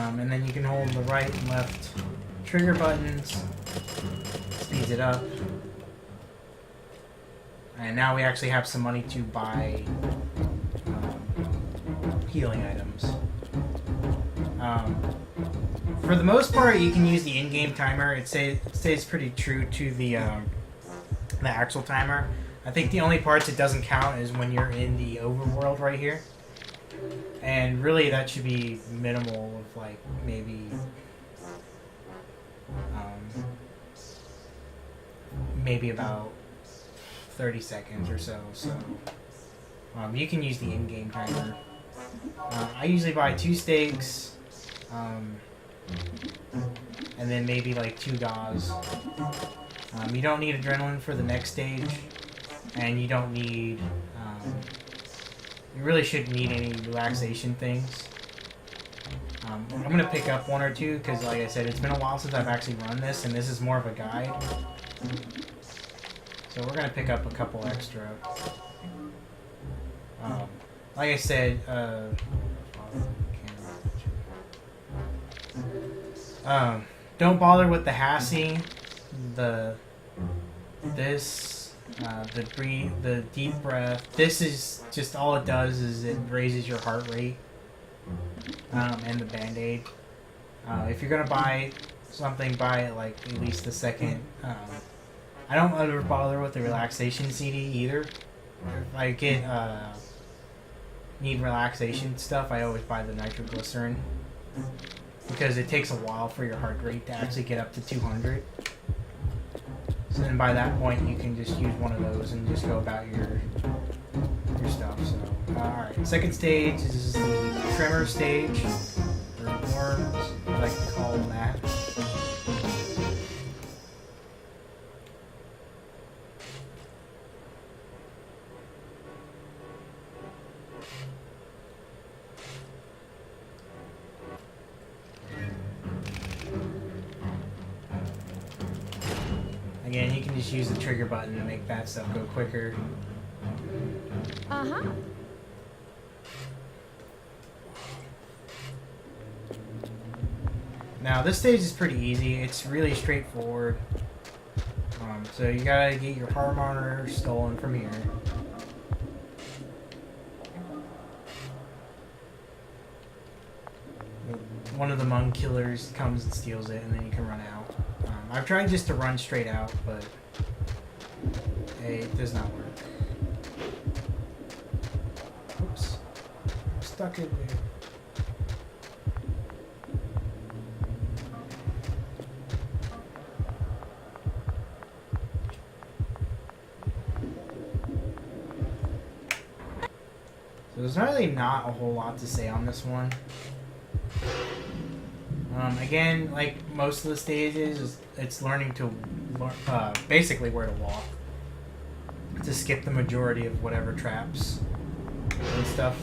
And then you can hold the right and left trigger buttons, speeds it up. And now we actually have some money to buy healing items. For the most part, you can use the in-game timer. It stays pretty true to the actual timer. I think the only parts it doesn't count is when you're in the overworld right here. And really, that should be minimal of like maybe about 30 seconds or so. So you can use the in-game timer. I usually buy 2 steaks, and then maybe like 2 gauze. You don't need adrenaline for the next stage, and you don't need. You really shouldn't need any relaxation things. I'm going to pick up 1 or 2 because, like I said, it's been a while since I've actually run this, and this is more of a guide. So we're going to pick up a couple extra. Like I said, don't bother with the HASI, the deep breath. This is just all it does is it raises your heart rate, and the Band-Aid. If you're gonna buy something, buy it like at least the second. I don't ever bother with the relaxation CD either. If I get need relaxation stuff, I always buy the nitroglycerin because it takes a while for your heart rate to actually get up to 200. So then by that point you can just use one of those and just go about your stuff. So alright, second stage is the tremor stage, or worms, I like to call them that. Again, you can just use the trigger button to make that stuff go quicker. Uh-huh. Now, this stage is pretty easy. It's really straightforward. So you gotta get your heart monitor stolen from here. One of the monk killers comes and steals it, and then you can run out. I've tried just to run straight out, but it does not work. Oops. I'm stuck in there. So there's really not a whole lot to say on this one. Again, like most of the stages, it's learning to basically where to walk to skip the majority of whatever traps and stuff.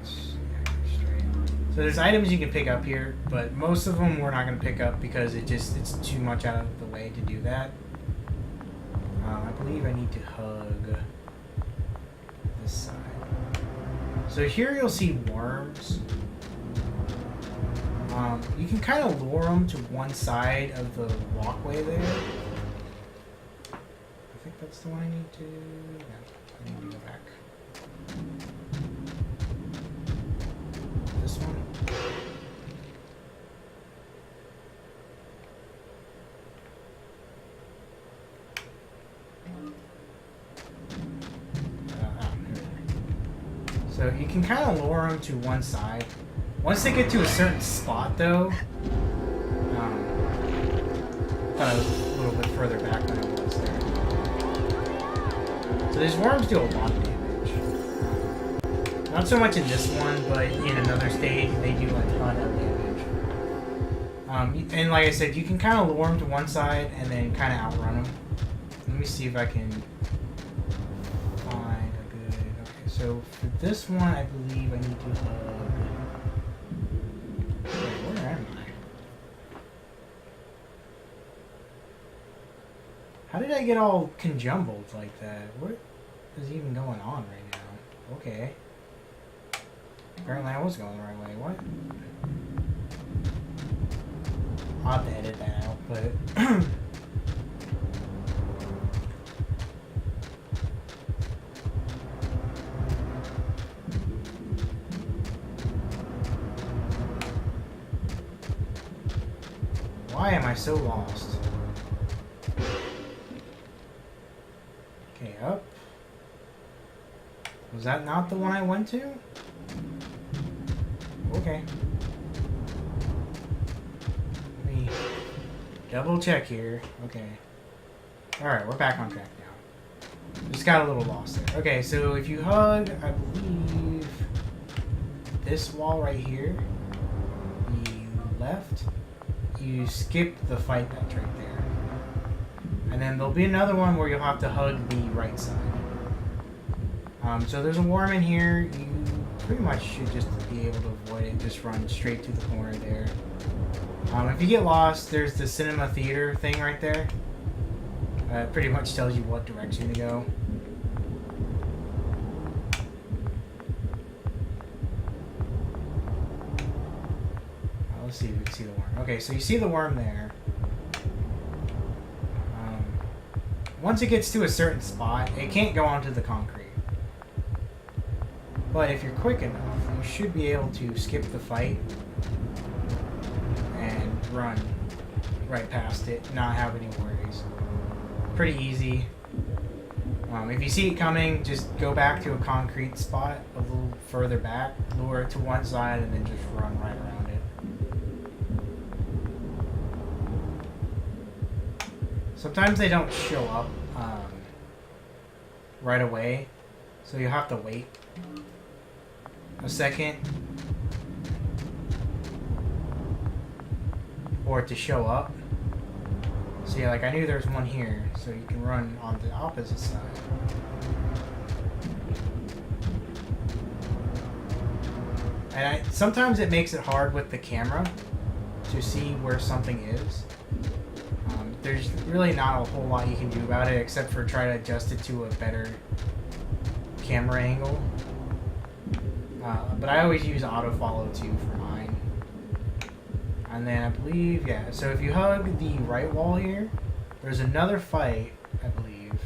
So there's items you can pick up here, but most of them we're not going to pick up because it's too much out of the way to do that. I believe I need to hug this side. So here you'll see worms. You can kind of lure them to one side of the walkway there. I think that's the one I need to... Yeah, I need to go back. This one. So you can kind of lure them to one side. Once they get to a certain spot, though, thought I was a little bit further back than I was there. So these worms do a lot of damage. Not so much in this one, but in another stage, they do a ton of damage. And like I said, you can kind of lure them to one side and then kind of outrun them. Let me see if I can find a good... Okay, so for this one, I believe I need to hug... Where am I? How did I get all conjumbled like that? What is even going on right now? Okay. Apparently I was going the right way. What? I'll have to edit that out, but... Why am I so lost? Okay, up. Was that not the one I went to? Okay. Let me double check here. Okay. Alright, we're back on track now. Just got a little lost there. Okay, so if you hug, I believe, this wall right here, the left, you skip the fight that's right there. And then there'll be another one where you'll have to hug the right side. So there's a worm in here. You pretty much should just be able to avoid it. Just run straight to the corner there. If you get lost, there's the cinema theater thing right there. It pretty much tells you what direction to go. Let's see if we can see the worm. Okay, so you see the worm there. Once it gets to a certain spot, it can't go onto the concrete. But if you're quick enough, you should be able to skip the fight and run right past it, not have any worries. Pretty easy. If you see it coming, just go back to a concrete spot a little further back, lure it to one side, and then just run right around it. Sometimes they don't show up right away, so you'll have to wait a second for it to show up. So yeah, like I knew there's one here, so you can run on the opposite side. And sometimes it makes it hard with the camera to see where something is. There's really not a whole lot you can do about it except for try to adjust it to a better camera angle. But I always use auto follow too for mine. And then I believe, yeah, so if you hug the right wall here, there's another fight, I believe.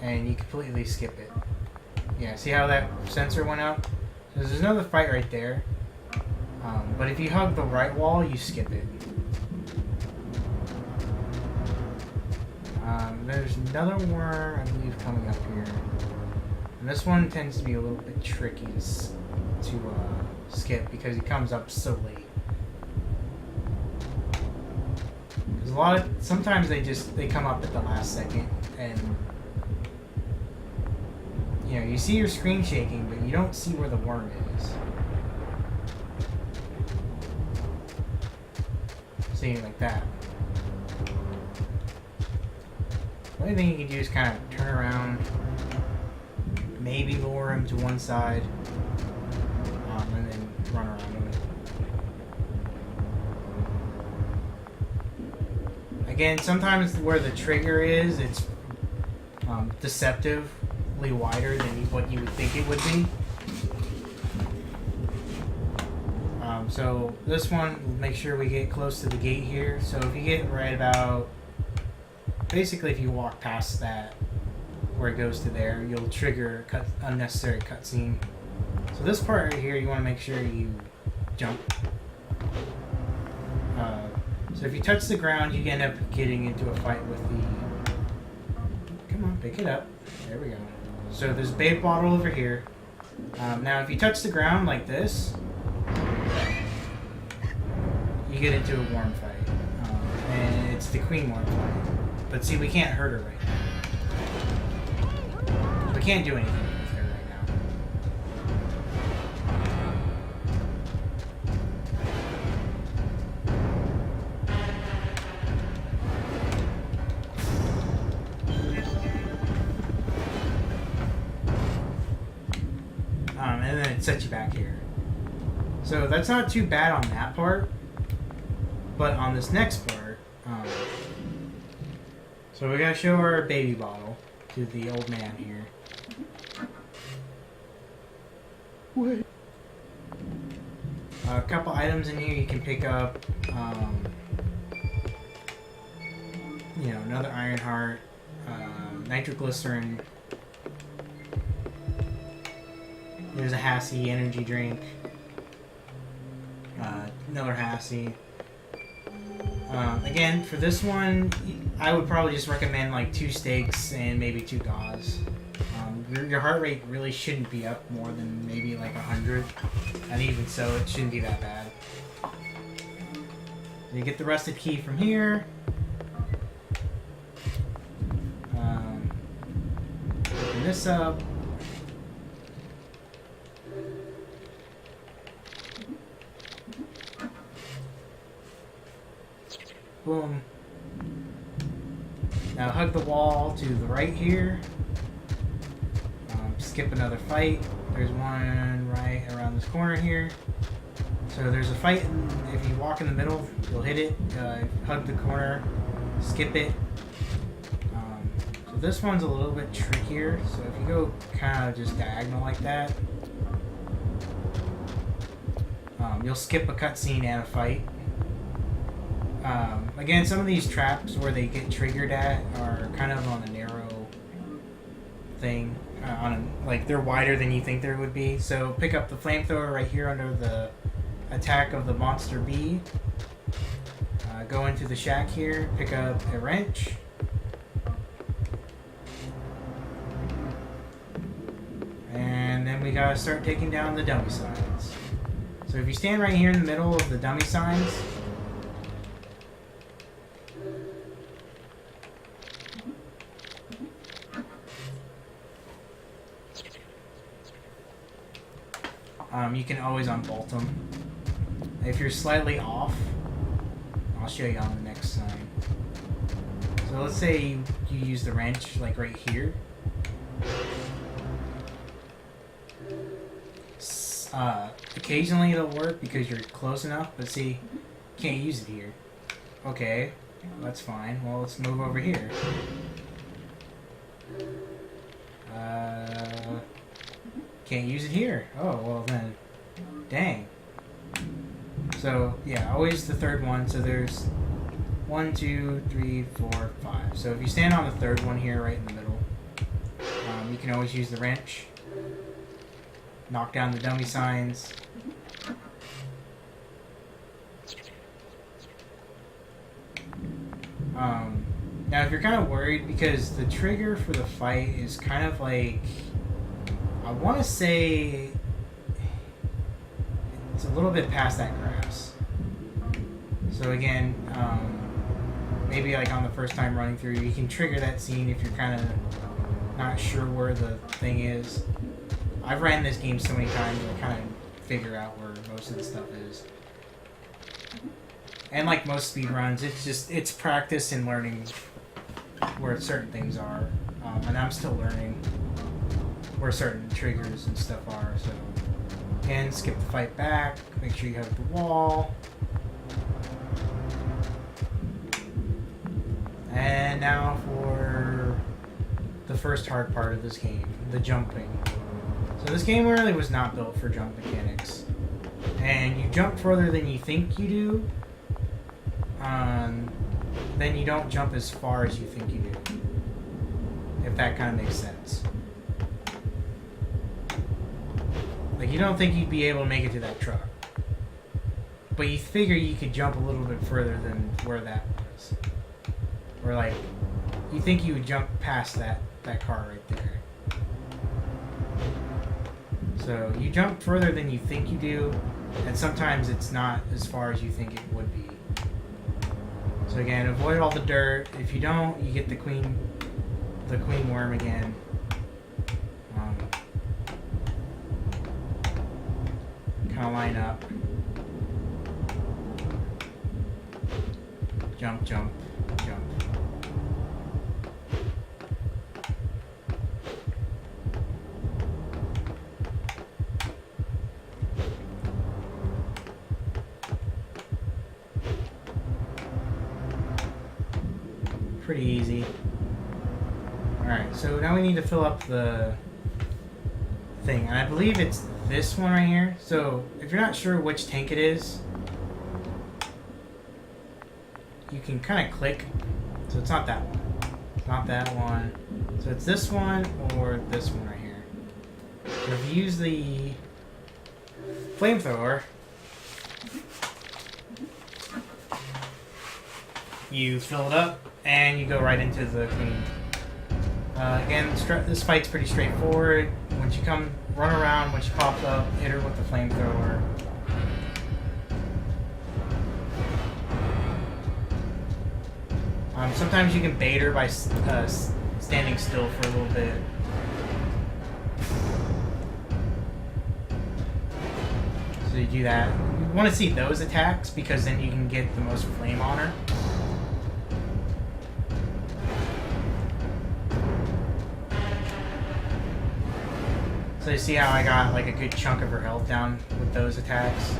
And you completely skip it. Yeah, see how that sensor went up? So there's another fight right there. But if you hug the right wall, you skip it. There's another worm, I believe, coming up here. And this one tends to be a little bit tricky to skip because it comes up so late. Because sometimes they come up at the last second, and you know, you see your screen shaking, but you don't see where the worm is. See, like that. The only thing you can do is kind of turn around, maybe lure him to one side, and then run around him. Again, sometimes where the trigger is, it's deceptively wider than what you would think it would be. So this one, we'll make sure we get close to the gate here. So if you get right about, basically if you walk past that, where it goes to there, you'll trigger unnecessary cutscene. So this part right here, you want to make sure you jump. So if you touch the ground, you end up getting into a fight with the... Come on, pick it up. There we go. So there's a bait bottle over here. Now if you touch the ground like this, you get into a worm fight. And it's the queen worm fight. But see, we can't hurt her right now. We can't do anything with her right now. And then it sets you back here. So that's not too bad on that part. But on this next part, so we gotta show our baby bottle to the old man here. way. A couple items in here you can pick up. You know, another iron heart, nitroglycerin. There's a Hassie energy drink. Another Hassie. Again, for this one, I would probably just recommend like 2 steaks and maybe 2 gauze. Your heart rate really shouldn't be up more than maybe like 100, and even so, it shouldn't be that bad. You get the rusted key from here. Open this up. Boom. Now hug the wall to the right here. Skip another fight. There's one right around this corner here. So there's a fight, and if you walk in the middle, you'll hit it. Hug the corner, skip it. So this one's a little bit trickier. So if you go kind of just diagonal like that, you'll skip a cutscene and a fight. Again, some of these traps where they get triggered at are kind of on a narrow thing. Like they're wider than you think they would be. So pick up the flamethrower right here under the attack of the monster bee. Go into the shack here, pick up a wrench. And then we gotta start taking down the dummy signs. So if you stand right here in the middle of the dummy signs, you can always unbolt them. If you're slightly off, I'll show you on the next sign. So let's say you use the wrench like right here. Occasionally it'll work because you're close enough, but see, you can't use it here. Okay, that's fine. Well, let's move over here. Can't use it here. Oh, well then, dang. So, yeah, always the third one. So there's 1, 2, 3, 4, 5. So if you stand on the third one here, right in the middle, you can always use the wrench. Knock down the dummy signs. Now, if you're kind of worried, because the trigger for the fight is kind of like, I want to say it's a little bit past that grass. So again, maybe like on the first time running through, you can trigger that scene if you're kind of not sure where the thing is. I've ran this game so many times, I kind of figure out where most of the stuff is. And like most speedruns, it's practice and learning where certain things are. And I'm still learning where certain triggers and stuff are, so again, skip the fight back, make sure you have the wall. And now for the first hard part of this game, the jumping. So this game really was not built for jump mechanics. And you jump further than you think you do, then you don't jump as far as you think you do. If that kind of makes sense. Like, you don't think you'd be able to make it to that truck. But you figure you could jump a little bit further than where that was. Or like, you think you would jump past that car right there. So you jump further than you think you do, and sometimes it's not as far as you think it would be. So again, avoid all the dirt. If you don't, you get the queen worm again. Kind of line up. Jump, jump, jump. Pretty easy. Alright, so now we need to fill up the thing. And I believe it's this one right here. So if you're not sure which tank it is, you can kind of click. So it's not that one. Not that one. So it's this one or this one right here. So if you use the flamethrower, you fill it up and you go right into the clean. Again, this fight's pretty straightforward. Once you come, run around. Once she pops up, hit her with the flamethrower. Sometimes you can bait her by standing still for a little bit. So you do that. You want to see those attacks because then you can get the most flame on her. So you see how I got like a good chunk of her health down with those attacks?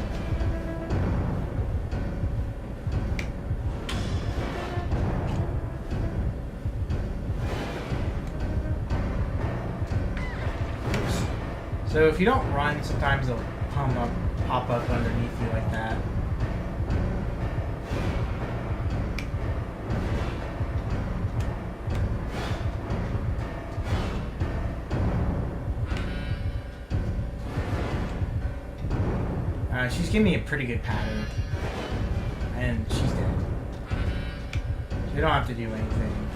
So if you don't run, sometimes they'll pop up underneath you like that. She's giving me a pretty good pattern. And she's dead. So you don't have to do anything.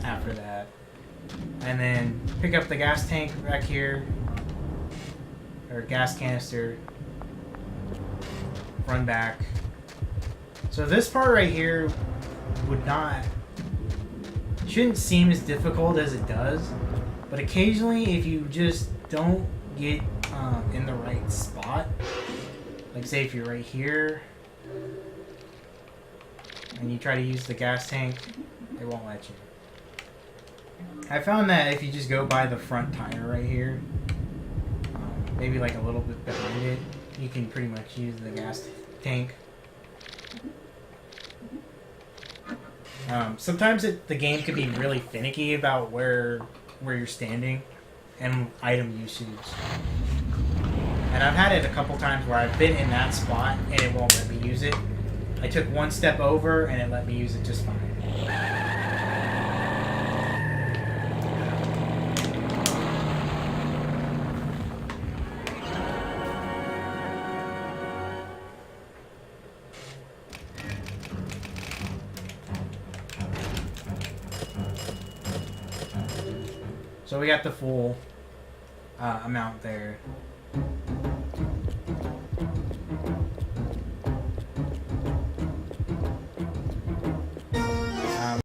After that. And then pick up the gas tank back here. Or gas canister. Run back. So this part right here shouldn't seem as difficult as it does. But occasionally, if you just don't get in the right spot, like say if you're right here, and you try to use the gas tank, it won't let you. I found that if you just go by the front tire right here, maybe like a little bit behind it, you can pretty much use the gas tank. Sometimes the game can be really finicky about where you're standing and item usage. And I've had it a couple times where I've been in that spot and it won't let me use it. I took one step over and it let me use it just fine. So we got the full amount there.